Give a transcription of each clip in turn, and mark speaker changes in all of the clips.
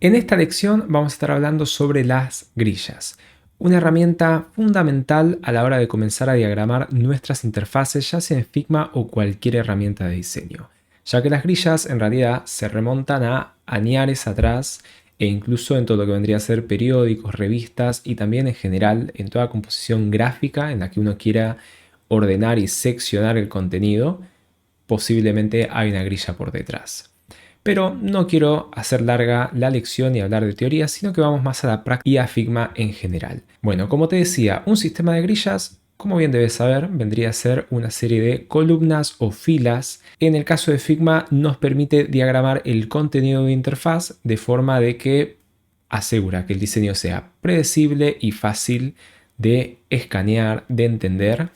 Speaker 1: En esta lección vamos a estar hablando sobre las grillas, una herramienta fundamental a la hora de comenzar a diagramar nuestras interfaces, ya sea en Figma o cualquier herramienta de diseño, ya que las grillas en realidad se remontan a añares atrás e incluso en todo lo que vendría a ser periódicos, revistas y también en general en toda composición gráfica en la que uno quiera ordenar y seccionar el contenido, posiblemente hay una grilla por detrás. Pero no quiero hacer larga la lección y hablar de teoría, sino que vamos más a la práctica y a Figma en general. Bueno, como te decía, un sistema de grillas, como bien debes saber, vendría a ser una serie de columnas o filas. En el caso de Figma nos permite diagramar el contenido de interfaz de forma de que asegura que el diseño sea predecible y fácil de escanear, de entender.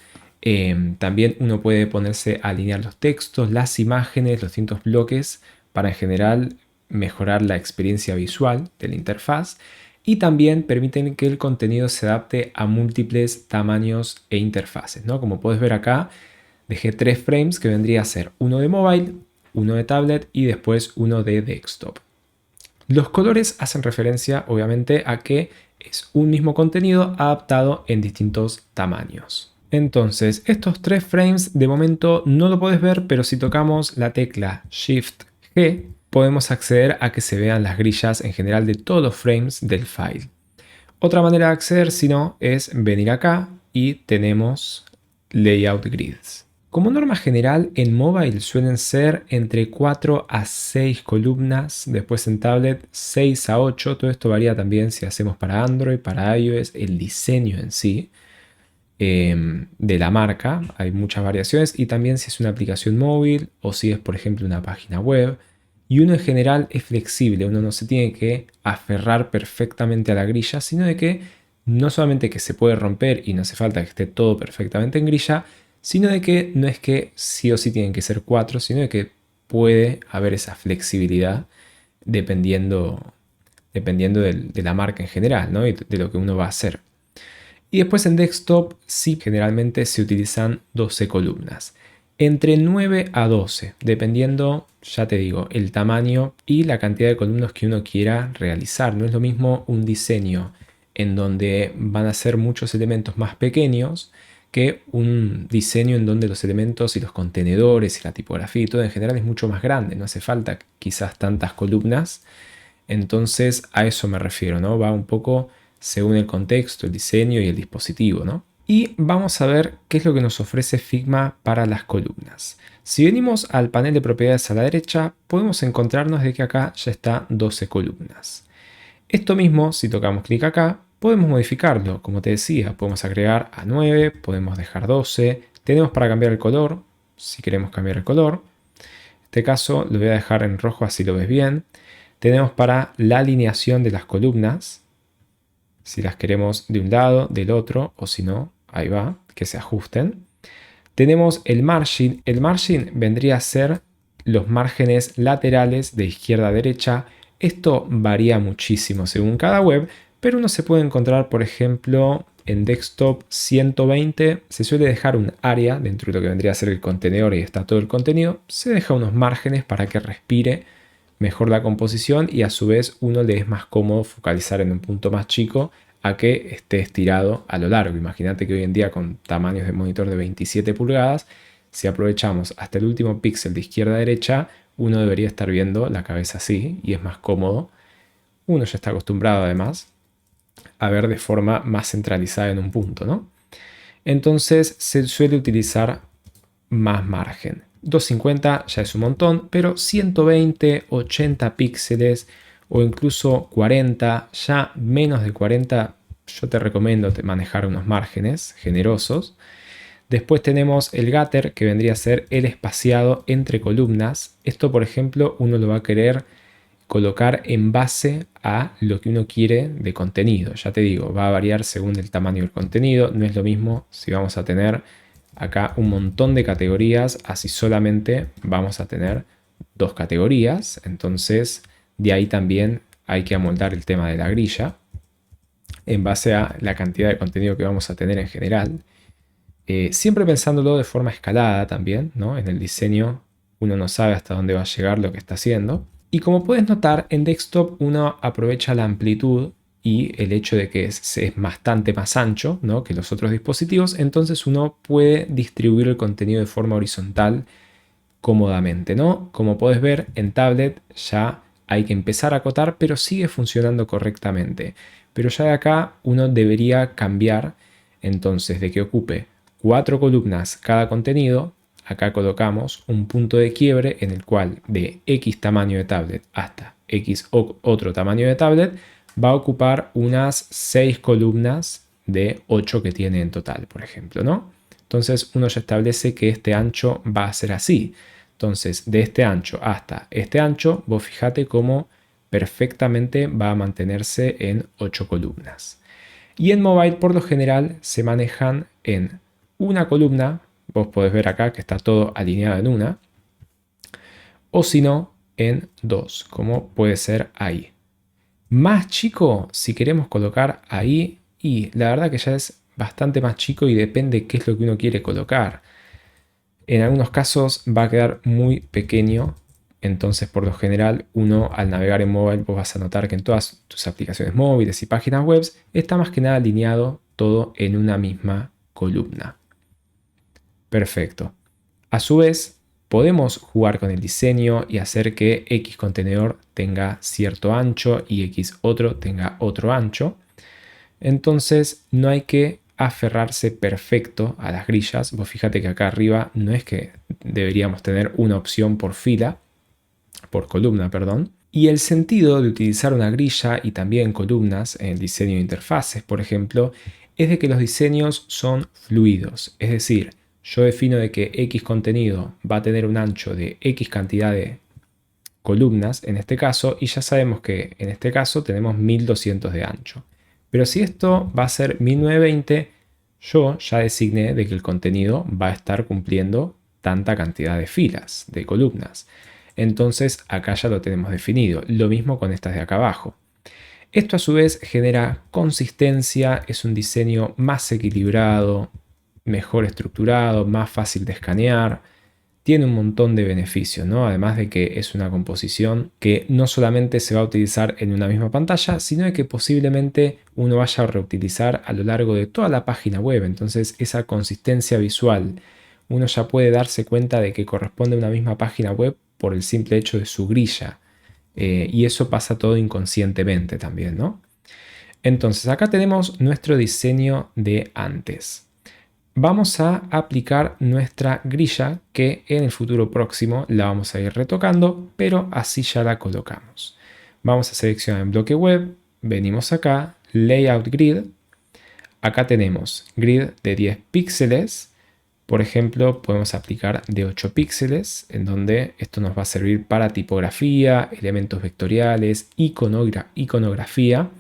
Speaker 1: También uno puede ponerse a alinear los textos, las imágenes, los distintos bloques para en general mejorar la experiencia visual de la interfaz, y también permiten que el contenido se adapte a múltiples tamaños e interfaces, ¿no? Como puedes ver acá, dejé 3 frames que vendría a ser uno de mobile, uno de tablet y después uno de desktop. Los colores hacen referencia obviamente a que es un mismo contenido adaptado en distintos tamaños. Entonces, estos 3 frames de momento no lo puedes ver, pero si tocamos la tecla Shift G, podemos acceder a que se vean las grillas en general de todos los frames del file. Otra manera de acceder, si no, es venir acá y tenemos Layout Grids. Como norma general, en mobile suelen ser entre 4 a 6 columnas, después en tablet 6 a 8, todo esto varía también si hacemos para Android, para iOS, el diseño en sí de la marca, hay muchas variaciones, y también si es una aplicación móvil o si es por ejemplo una página web. Y uno en general es flexible, uno no se tiene que aferrar perfectamente a la grilla, sino de que no solamente que se puede romper y no hace falta que esté todo perfectamente en grilla, sino de que no es que sí o sí tienen que ser 4, sino de que puede haber esa flexibilidad dependiendo de la marca en general, ¿no? Y de lo que uno va a hacer. Y después en desktop sí generalmente se utilizan 12 columnas. Entre 9 a 12, dependiendo, ya te digo, el tamaño y la cantidad de columnas que uno quiera realizar. No es lo mismo un diseño en donde van a ser muchos elementos más pequeños que un diseño en donde los elementos y los contenedores y la tipografía y todo en general es mucho más grande. No hace falta quizás tantas columnas. Entonces a eso me refiero, ¿no? Va un poco según el contexto, el diseño y el dispositivo, ¿no? Y vamos a ver qué es lo que nos ofrece Figma para las columnas. Si venimos al panel de propiedades a la derecha, podemos encontrarnos de que acá ya está 12 columnas. Esto mismo, si tocamos clic acá, podemos modificarlo. Como te decía, podemos agregar a 9, podemos dejar 12. Tenemos para cambiar el color, si queremos cambiar el color. En este caso lo voy a dejar en rojo, así lo ves bien. Tenemos para la alineación de las columnas, si las queremos de un lado, del otro, o si no, ahí va, que se ajusten. Tenemos el margin. El margin vendría a ser los márgenes laterales de izquierda a derecha. Esto varía muchísimo según cada web, pero uno se puede encontrar, por ejemplo, en desktop 120. Se suele dejar un área dentro de lo que vendría a ser el contenedor y está todo el contenido. Se deja unos márgenes para que respire mejor la composición y a su vez uno le es más cómodo focalizar en un punto más chico a que esté estirado a lo largo. Imagínate que hoy en día con tamaños de monitor de 27 pulgadas, si aprovechamos hasta el último píxel de izquierda a derecha, uno debería estar viendo la cabeza así y es más cómodo. Uno ya está acostumbrado además a ver de forma más centralizada en un punto, ¿no? Entonces se suele utilizar más margen. 250 ya es un montón, pero 120, 80 píxeles o incluso 40, ya menos de 40, yo te recomiendo manejar unos márgenes generosos. Después tenemos el gutter, que vendría a ser el espaciado entre columnas. Esto, por ejemplo, uno lo va a querer colocar en base a lo que uno quiere de contenido. Ya te digo, va a variar según el tamaño del contenido. No es lo mismo si vamos a tener acá un montón de categorías, así solamente vamos a tener 2 categorías. Entonces, de ahí también hay que amoldar el tema de la grilla en base a la cantidad de contenido que vamos a tener en general. Siempre pensándolo de forma escalada también, ¿no? En el diseño uno no sabe hasta dónde va a llegar lo que está haciendo. Y como puedes notar, en desktop uno aprovecha la amplitud y el hecho de que es bastante más ancho, ¿no?, que los otros dispositivos, entonces uno puede distribuir el contenido de forma horizontal cómodamente, ¿no? Como puedes ver, en tablet ya hay que empezar a acotar, pero sigue funcionando correctamente. Pero ya de acá uno debería cambiar, entonces, de que ocupe 4 columnas cada contenido. Acá colocamos un punto de quiebre en el cual de X tamaño de tablet hasta X otro tamaño de tablet va a ocupar unas 6 columnas de 8 que tiene en total, por ejemplo, ¿no? Entonces uno ya establece que este ancho va a ser así. Entonces, de este ancho hasta este ancho, vos fíjate cómo perfectamente va a mantenerse en 8 columnas. Y en mobile, por lo general, se manejan en una columna. Vos podés ver acá que está todo alineado en una. O si no, en dos, como puede ser ahí. Más chico, si queremos colocar ahí, y la verdad que ya es bastante más chico y depende qué es lo que uno quiere colocar. En algunos casos va a quedar muy pequeño, entonces por lo general uno al navegar en mobile vos vas a notar que en todas tus aplicaciones móviles y páginas web está más que nada alineado todo en una misma columna. Perfecto. A su vez, podemos jugar con el diseño y hacer que X contenedor tenga cierto ancho y X otro tenga otro ancho. Entonces no hay que aferrarse perfecto a las grillas. Vos fíjate que acá arriba no es que deberíamos tener una opción por fila, por columna, perdón. Y el sentido de utilizar una grilla y también columnas en el diseño de interfaces, por ejemplo, es de que los diseños son fluidos. Es decir, yo defino de que X contenido va a tener un ancho de X cantidad de columnas en este caso, y ya sabemos que en este caso tenemos 1200 de ancho. Pero si esto va a ser 1920, yo ya designé de que el contenido va a estar cumpliendo tanta cantidad de filas, de columnas. Entonces acá ya lo tenemos definido. Lo mismo con estas de acá abajo. Esto a su vez genera consistencia, es un diseño más equilibrado, mejor estructurado, más fácil de escanear. Tiene un montón de beneficios, ¿no? Además de que es una composición que no solamente se va a utilizar en una misma pantalla, sino de que posiblemente uno vaya a reutilizar a lo largo de toda la página web. Entonces esa consistencia visual, uno ya puede darse cuenta de que corresponde a una misma página web por el simple hecho de su grilla. Y eso pasa todo inconscientemente también, ¿no? Entonces acá tenemos nuestro diseño de antes. Vamos a aplicar nuestra grilla que en el futuro próximo la vamos a ir retocando, pero así ya la colocamos. Vamos a seleccionar en bloque web, venimos acá, layout grid. Acá tenemos grid de 10 píxeles. Por ejemplo, podemos aplicar de 8 píxeles, en donde esto nos va a servir para tipografía, elementos vectoriales, iconografía,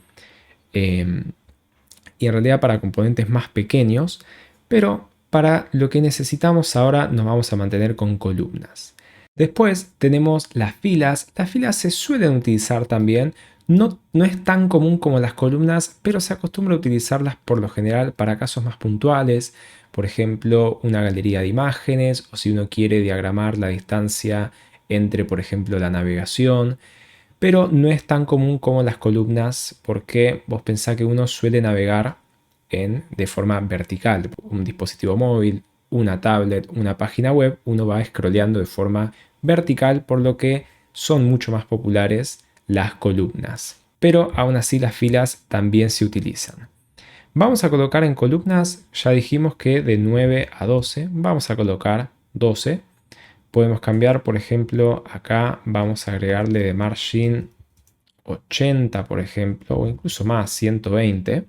Speaker 1: y en realidad para componentes más pequeños. Pero para lo que necesitamos ahora nos vamos a mantener con columnas. Después tenemos las filas. Las filas se suelen utilizar también. No es tan común como las columnas, pero se acostumbra a utilizarlas por lo general para casos más puntuales. Por ejemplo, una galería de imágenes o si uno quiere diagramar la distancia entre, por ejemplo, la navegación. Pero no es tan común como las columnas porque vos pensás que uno suele navegar de forma vertical. Un dispositivo móvil, una tablet, una página web, uno va scrolleando de forma vertical, por lo que son mucho más populares las columnas. Pero aún así las filas también se utilizan. Vamos a colocar en columnas, ya dijimos que de 9 a 12, vamos a colocar 12. Podemos cambiar, por ejemplo, acá vamos a agregarle de margin 80, por ejemplo, o incluso más, 120.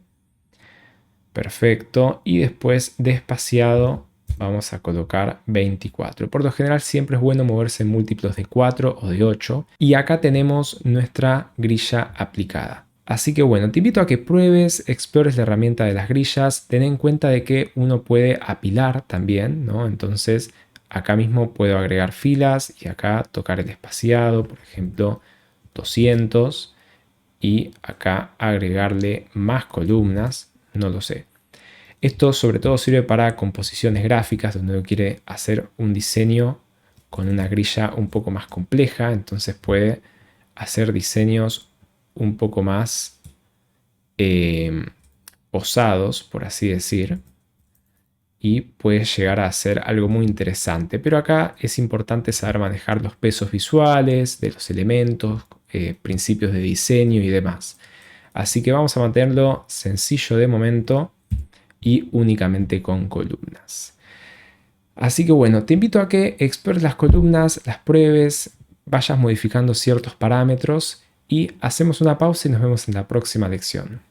Speaker 1: Perfecto. Y después de espaciado vamos a colocar 24. Por lo general siempre es bueno moverse en múltiplos de 4 o de 8. Y acá tenemos nuestra grilla aplicada. Así que bueno, te invito a que pruebes, explores la herramienta de las grillas. Ten en cuenta de que uno puede apilar también, ¿no? Entonces acá mismo puedo agregar filas y acá tocar el espaciado, por ejemplo 200. Y acá agregarle más columnas. No lo sé. Esto sobre todo sirve para composiciones gráficas donde uno quiere hacer un diseño con una grilla un poco más compleja, entonces puede hacer diseños un poco más osados, por así decir, y puede llegar a ser algo muy interesante. Pero acá es importante saber manejar los pesos visuales de los elementos, principios de diseño y demás. Así que vamos a mantenerlo sencillo de momento y únicamente con columnas. Así que bueno, te invito a que explores las columnas, las pruebes, vayas modificando ciertos parámetros y hacemos una pausa y nos vemos en la próxima lección.